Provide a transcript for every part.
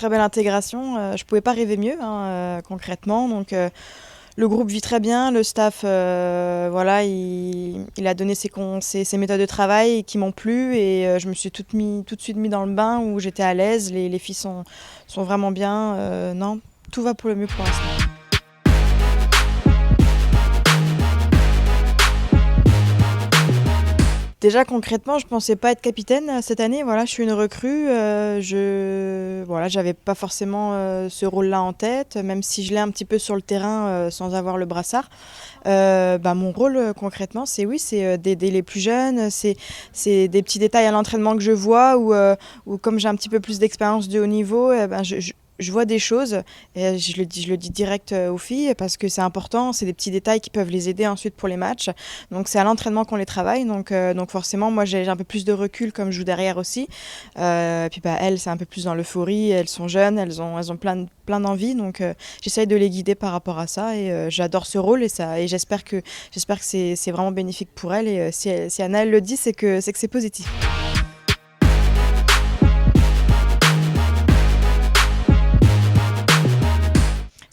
très belle intégration. Je pouvais pas rêver mieux, hein, concrètement. Donc, le groupe vit très bien. Le staff, voilà, il a donné ses méthodes de travail qui m'ont plu. Et je me suis tout de suite mis dans le bain où j'étais à l'aise. Les filles sont vraiment bien. Non, tout va pour le mieux pour l'instant. Déjà concrètement, je pensais pas être capitaine cette année. Voilà, je suis une recrue. Voilà, j'avais pas forcément ce rôle-là en tête, même si je l'ai un petit peu sur le terrain sans avoir le brassard. Mon rôle concrètement, c'est d'aider les plus jeunes. C'est des petits détails à l'entraînement que je vois ou comme j'ai un petit peu plus d'expérience de haut niveau, je vois des choses et je le dis direct aux filles parce que c'est important, c'est des petits détails qui peuvent les aider ensuite pour les matchs. Donc c'est à l'entraînement qu'on les travaille, donc forcément moi j'ai un peu plus de recul comme je joue derrière aussi. Puis elles c'est un peu plus dans l'euphorie, elles sont jeunes, elles ont plein d'envie, donc j'essaye de les guider par rapport à ça et j'adore ce rôle et j'espère que c'est vraiment bénéfique pour elles et si Anna elle le dit c'est que c'est positif.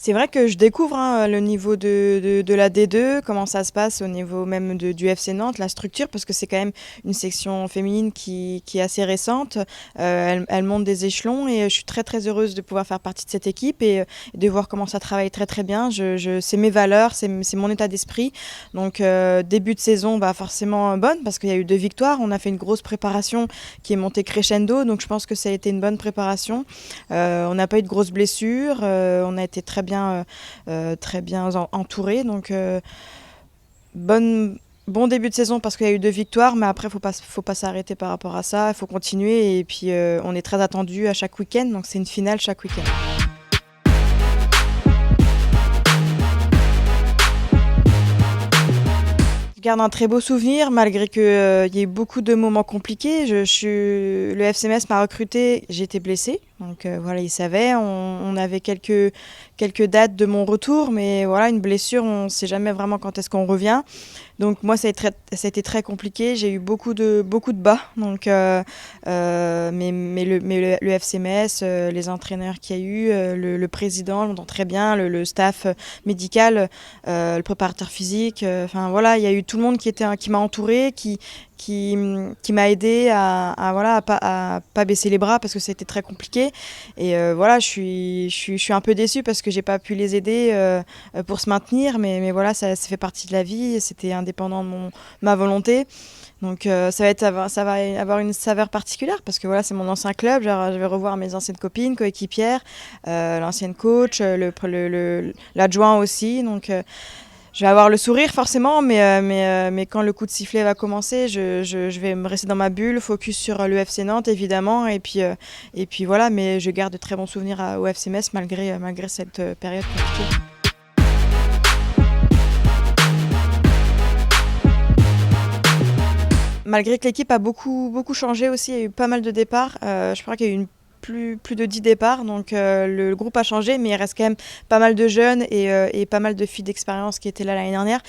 C'est vrai que je découvre le niveau de la D2, comment ça se passe au niveau même du FC Nantes, la structure, parce que c'est quand même une section féminine qui est assez récente. Elle monte des échelons et je suis très très heureuse de pouvoir faire partie de cette équipe et de voir comment ça travaille très très bien. C'est mes valeurs, c'est mon état d'esprit. Donc début de saison forcément bonne parce qu'il y a eu 2 victoires. On a fait une grosse préparation qui est montée crescendo, donc je pense que ça a été une bonne préparation. On n'a pas eu de grosses blessures, on a été très bien entouré. Donc bon début de saison parce qu'il y a eu 2 victoires, mais après faut pas s'arrêter par rapport à ça, il faut continuer et puis on est très attendu à chaque week-end, donc c'est une finale chaque week-end. Je garde un très beau souvenir malgré qu'il y ait eu beaucoup de moments compliqués. Le FC Metz m'a recruté, j'ai été blessée. Donc voilà, ils savaient, on avait quelques dates de mon retour, mais voilà, une blessure, on ne sait jamais vraiment quand est-ce qu'on revient. Donc moi, ça a été très compliqué, j'ai eu beaucoup de bas. Donc, mais le FC Metz, les entraîneurs qu'il y a eu, le président l'entend très bien, le staff médical, le préparateur physique, enfin voilà, il y a eu tout le monde qui m'a entouré, qui m'a aidé à pas baisser les bras parce que c'était très compliqué et voilà je suis un peu déçue parce que j'ai pas pu les aider pour se maintenir mais voilà ça fait partie de la vie, c'était indépendant de ma volonté. Donc ça va avoir une saveur particulière parce que voilà c'est mon ancien club, genre, je vais revoir mes anciennes copines, coéquipières, l'ancienne coach, l'adjoint aussi, donc je vais avoir le sourire forcément, mais quand le coup de sifflet va commencer, je vais me rester dans ma bulle, focus sur le FC Nantes évidemment, et puis voilà, mais je garde de très bons souvenirs au FC Metz malgré cette période compliquée. Malgré que l'équipe a beaucoup changé aussi, il y a eu pas mal de départs, je crois qu'il y a eu plus de 10 départs, donc le groupe a changé, mais il reste quand même pas mal de jeunes et pas mal de filles d'expérience qui étaient là l'année dernière.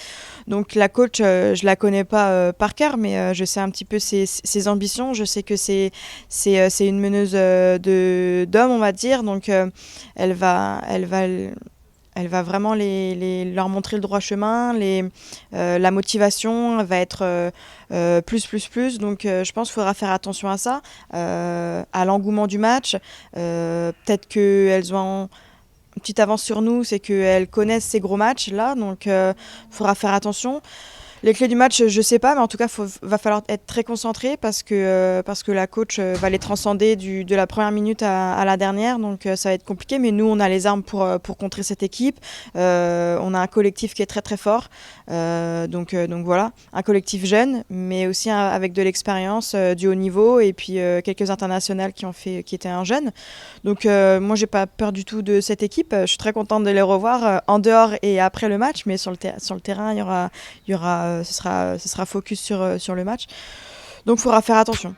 Donc la coach, je la connais pas par cœur, mais je sais un petit peu ses ambitions. Je sais que c'est une meneuse d'hommes, on va dire, donc elle va vraiment leur montrer le droit chemin, la motivation va être plus. Donc je pense qu'il faudra faire attention à ça, à l'engouement du match. Peut-être qu'elles ont une petite avance sur nous, c'est qu'elles connaissent ces gros matchs-là, donc il faudra faire attention. Les clés du match, je sais pas, mais en tout cas, va falloir être très concentré parce que la coach va les transcender de la première minute à la dernière, donc ça va être compliqué. Mais nous, on a les armes pour contrer cette équipe. On a un collectif qui est très très fort, donc voilà, un collectif jeune, mais aussi avec de l'expérience, du haut niveau, et puis quelques internationales qui étaient un jeune. Donc moi, j'ai pas peur du tout de cette équipe. Je suis très contente de les revoir en dehors et après le match, mais sur le terrain, il y aura ce sera focus sur le match. Donc il faudra faire attention.